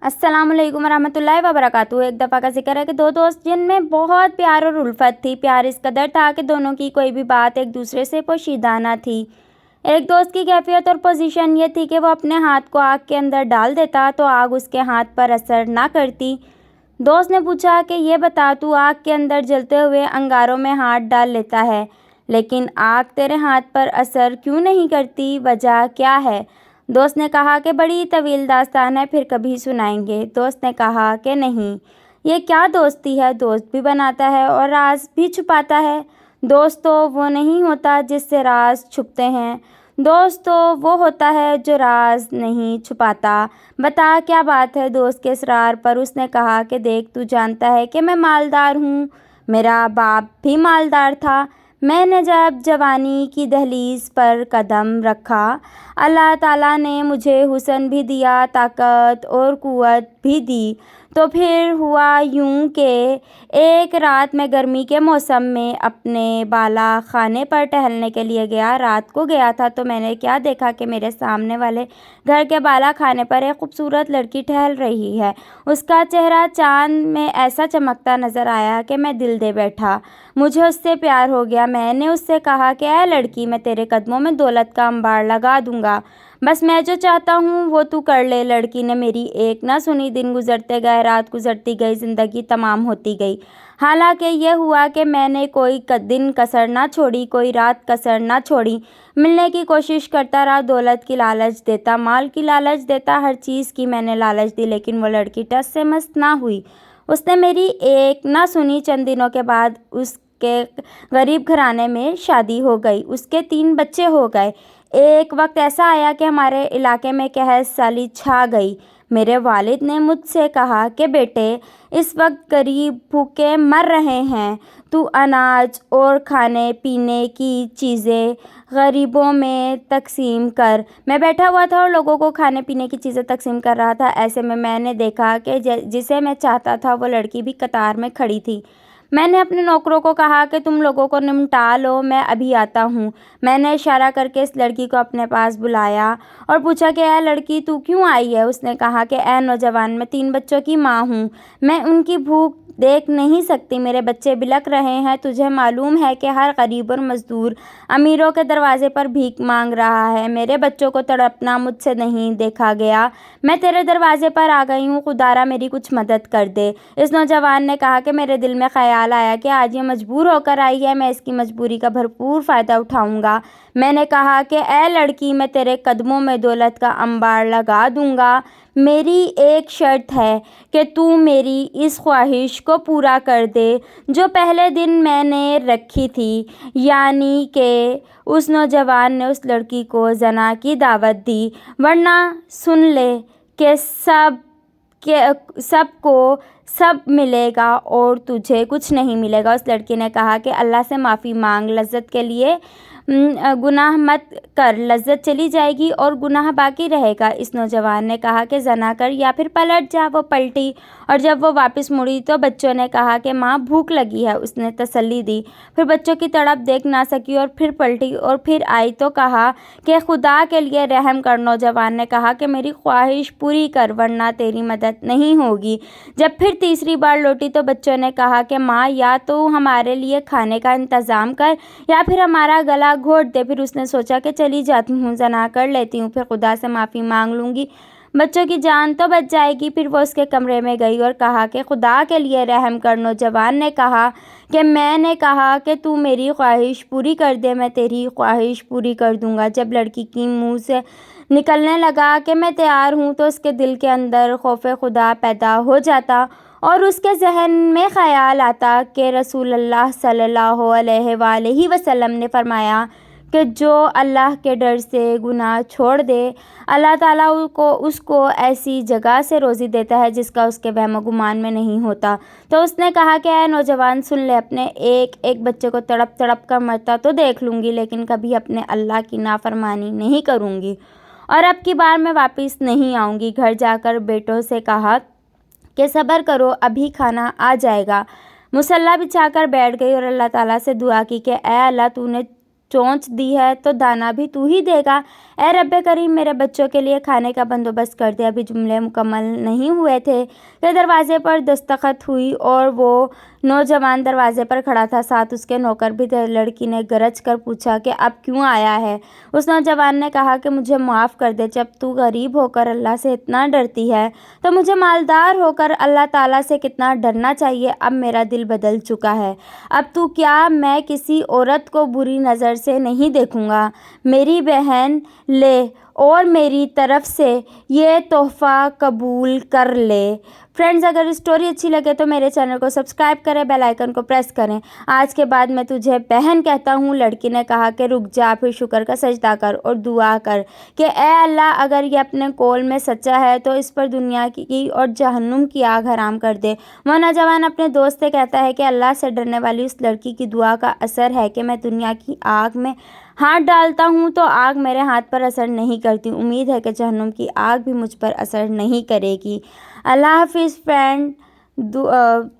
अस्सलाम वालेकुम वरहमतुल्लाहि वबरकातुहू। एक दफ़ा का जिक्र है कि दो दोस्त जिनमें बहुत प्यार और उल्फत थी। प्यार इस कदर था कि दोनों की कोई भी बात एक दूसरे से पोशीदा न थी। एक दोस्त की कैफियत और पोजीशन ये थी कि वो अपने हाथ को आग के अंदर डाल देता तो आग उसके हाथ पर असर ना करती। दोस्त ने पूछा कि ये बता, तू आग के अंदर जलते हुए अंगारों में हाथ डाल लेता है, लेकिन आग तेरे हाथ पर असर क्यों नहीं करती, वजह क्या है? दोस्त ने कहा कि बड़ी तवील दास्तान है, फिर कभी सुनाएंगे। दोस्त ने कहा कि नहीं, ये क्या दोस्ती है, दोस्त भी बनाता है और राज भी छुपाता है। दोस्त तो वो नहीं होता जिससे राज छुपते हैं, दोस्त तो वो होता है जो राज नहीं छुपाता। बता क्या बात है? दोस्त के इसरार पर उसने कहा कि देख, तू जानता है कि मैं मालदार हूँ, मेरा बाप भी मालदार था। मैंने जब जवानी की दहलीज पर कदम रखा, अल्लाह ताला ने मुझे हुस्न भी दिया, ताकत और क़ुव्वत भी दी। तो फिर हुआ यूं कि एक रात मैं गर्मी के मौसम में अपने बाला खाने पर टहलने के लिए गया। रात को गया था तो मैंने क्या देखा कि मेरे सामने वाले घर के बाला खाने पर एक खूबसूरत लड़की टहल रही है। उसका चेहरा चांद में ऐसा चमकता नज़र आया कि मैं दिल दे बैठा। मुझे उससे प्यार हो गया। मैंने उससे कहा कि ऐ लड़की, मैं तेरे कदमों में दौलत का अंबार लगा दूंगा, बस मैं जो चाहता हूँ वो तू कर ले। लड़की ने मेरी एक ना सुनी। दिन गुजरते गए, रात गुजरती गई, ज़िंदगी तमाम होती गई। हालांकि ये हुआ कि मैंने कोई दिन कसर ना छोड़ी, कोई रात कसर ना छोड़ी। मिलने की कोशिश करता रहा, दौलत की लालच देता, माल की लालच देता, हर चीज़ की मैंने लालच दी, लेकिन वो लड़की टस से मस्त ना हुई। उसने मेरी एक ना सुनी। चंद दिनों के बाद उसके गरीब घराने में शादी हो गई, उसके 3 बच्चे हो गए। एक वक्त ऐसा आया कि हमारे इलाके में कहस साली छा गई। मेरे वालिद ने मुझसे कहा कि बेटे, इस वक्त गरीब भूखे मर रहे हैं, तू अनाज और खाने पीने की चीज़ें गरीबों में तकसीम कर। मैं बैठा हुआ था और लोगों को खाने पीने की चीज़ें तकसीम कर रहा था। ऐसे में मैंने देखा कि जिसे मैं चाहता था वो लड़की भी कतार में खड़ी थी। मैंने अपने नौकरों को कहा कि तुम लोगों को निपटा लो, मैं अभी आता हूँ। मैंने इशारा करके इस लड़की को अपने पास बुलाया और पूछा कि ऐ लड़की, तू क्यों आई है? उसने कहा कि ऐ नौजवान, मैं 3 बच्चों की माँ हूँ, मैं उनकी भूख देख नहीं सकती, मेरे बच्चे बिलख रहे हैं। तुझे मालूम है कि हर गरीब और मजदूर अमीरों के दरवाजे पर भीख मांग रहा है। मेरे बच्चों को तड़पना मुझसे नहीं देखा गया, मैं तेरे दरवाजे पर आ गई हूँ, खुदारा मेरी कुछ मदद कर दे। इस नौजवान ने कहा कि मेरे दिल में ख्याल आया कि आज ये मजबूर होकर आई है, मैं इसकी मजबूरी का भरपूर फ़ायदा उठाऊंगा। मैंने कहा कि ऐ लड़की, मैं तेरे कदमों में दौलत का अंबार लगा दूंगा, मेरी एक शर्त है कि तू मेरी इस ख्वाहिश को पूरा कर दे जो पहले दिन मैंने रखी थी, यानी कि उस नौजवान ने उस लड़की को जना की दावत दी, वरना सुन ले कि सबको सब मिलेगा और तुझे कुछ नहीं मिलेगा। उस लड़की ने कहा कि अल्लाह से माफ़ी मांग, लज्जत के लिए गुनाह मत कर, लज्जत चली जाएगी और गुनाह बाकी रहेगा। इस नौजवान ने कहा कि जना कर या फिर पलट जा। वो पलटी और जब वो वापस मुड़ी तो बच्चों ने कहा कि माँ भूख लगी है। उसने तसल्ली दी, फिर बच्चों की तड़प देख ना सकी और फिर पलटी और फिर आई तो कहा कि खुदा के लिए रहम कर। नौजवान ने कहा कि मेरी ख्वाहिश पूरी कर, वरना तेरी मदद नहीं होगी। जब फिर तीसरी बार लौटी तो बच्चों ने कहा कि माँ, या तो हमारे लिए खाने का इंतज़ाम कर या फिर हमारा गला घोट दे। फिर उसने सोचा कि चली जाती हूँ, जना कर लेती हूँ, फिर खुदा से माफ़ी मांग लूँगी, बच्चों की जान तो बच जाएगी। फिर वो उसके कमरे में गई और कहा कि खुदा के लिए रहम कर। नौजवान ने कहा कि मैंने कहा कि तू मेरी ख्वाहिश पूरी कर दे, मैं तेरी ख्वाहिश पूरी कर दूँगा। जब लड़की की मुँह से निकलने लगा कि मैं तैयार हूँ तो उसके दिल के अंदर खौफ खुदा पैदा हो जाता और उसके जहन में ख़याल आता कि रसूलुल्लाह सल्लल्लाहु अलैहि वसल्लम ने फरमाया कि जो अल्लाह के डर से गुनाह छोड़ दे, अल्लाह ताला उसको ऐसी जगह से रोज़ी देता है जिसका उसके वहम गुमान में नहीं होता। तो उसने कहा कि ऐ नौजवान, सुन ले, अपने एक एक बच्चे को तड़प तड़प कर मरता तो देख लूँगी, लेकिन कभी अपने अल्लाह की नाफरमानी नहीं करूँगी और अब की बार मैं वापस नहीं आऊँगी। घर जाकर बेटों से कहा कि सब्र करो, अभी खाना आ जाएगा। मुसल्ला बिछाकर बैठ गई और अल्लाह ताला से दुआ की कि ऐ अल्लाह, तूने चोंच दी है तो दाना भी तू ही देगा। ए रब्बे करीम, मेरे बच्चों के लिए खाने का बंदोबस्त कर दे। अभी जुमले मुकम्मल नहीं हुए थे कि दरवाजे पर दस्तखत हुई और वो नौजवान दरवाजे पर खड़ा था, साथ उसके नौकर भी थे। लड़की ने गरज कर पूछा कि अब क्यों आया है। उस नौजवान ने कहा कि मुझे माफ़ कर दे, जब तू गरीब होकर अल्लाह से इतना डरती है तो मुझे मालदार होकर अल्लाह ताला से कितना डरना चाहिए। अब मेरा दिल बदल चुका है। अब तू क्या, मैं किसी औरत को बुरी नज़र से नहीं देखूँगा। मेरी बहन ले और मेरी तरफ से ये तोहफ़ा कबूल कर ले। फ्रेंड्स, अगर स्टोरी अच्छी लगे तो मेरे चैनल को सब्सक्राइब करें, बेल आइकन को प्रेस करें। आज के बाद मैं तुझे बहन कहता हूँ। लड़की ने कहा कि रुक जा, फिर शुक्र का सजदा कर और दुआ कर कि ए अल्लाह, अगर ये अपने कौल में सच्चा है तो इस पर दुनिया की और जहन्नुम की आग हराम कर दे। वह नौजवान अपने दोस्त से कहता है कि अल्लाह से डरने वाली उस लड़की की दुआ का असर है कि मैं दुनिया की आग में हाथ डालता हूँ तो आग मेरे हाथ पर असर नहीं करती। उम्मीद है कि जहन्नुम की आग भी मुझ पर असर नहीं करेगी। अल्लाह हाफिज़ फ्रेंड।